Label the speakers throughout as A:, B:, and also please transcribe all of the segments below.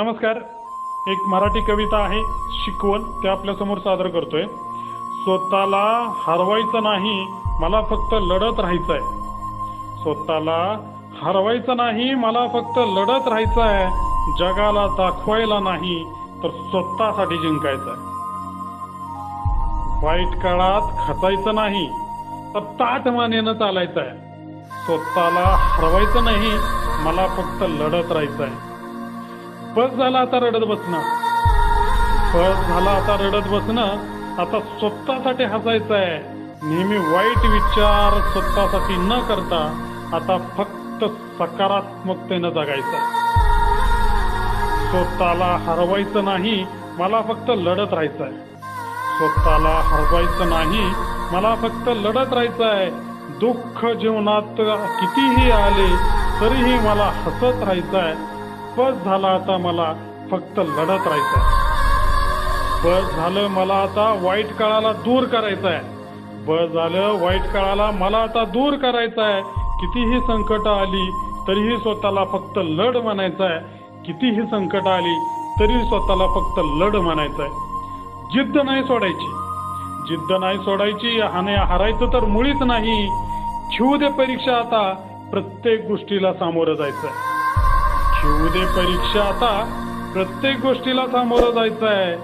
A: नमस्कार. एक मराठी कविता आहे शिकवण, ते आपल्या समोर सादर करतोय. स्वतःला हरवायचं नाही, मला फक्त लढत राहायचंय. स्वतःला हरवायचं नाही, मला फक्त लढत राहायचंय. जगाला दाखवायला नाही तर स्वतःसाठी जिंकायचंय. वाईट काळात खचायचं नाही तर ताठ मानेनं चालायचंय. स्वतःला हरवायचं नाही, मला फक्त लढत राहायचंय. बस झालं आता रडत बसणं, बस झालं आता रडत बसणं. आता स्वतःसाठी हसायचंय. नेहमी वाईट विचार स्वतःसाठी न करता आता फक्त सकारात्मकतेनं जगायचंय. स्वतःला हरवायचं नाही, मला फक्त लढत राहायचंय. स्वतःला हरवायचं नाही, मला फक्त लढत राहायचंय. दुःख जीवनात कितीही आले तरीही मला हसत राहायचंय. बस झालं आता मला फक्त लढत राहायचंय. बस झालं मला आता वाईट काळाला दूर करायचंय. बस झालं वाईट काळाला मला आता दूर करायचंय. कितीही संकट आली तरीही स्वतःला फक्त लढ म्हणायचंय. कितीही संकट आली तरी स्वतःला फक्त लढ म्हणायचंय. जिद्द नाही सोडायची, जिद्द नाही सोडायची. हारायचं तर मुळीच नाही. घेऊ दे परीक्षा आता, प्रत्येक गोष्टीला सामोरं जायचंय. घेऊ दे परीक्षा आता, प्रत्येक गोष्टीला सामोरं जायचंय.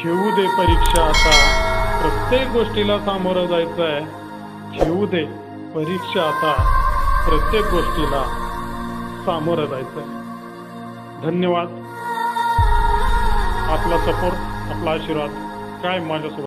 A: घेऊ दे परीक्षा आता, प्रत्येक गोष्टीला सामोरं जायचंय. घेऊ दे परीक्षा आता, प्रत्येक गोष्टीला सामोरं जायचंय. धन्यवाद. आपला सपोर्ट, आपला आशीर्वाद काय माझ्यासोबत.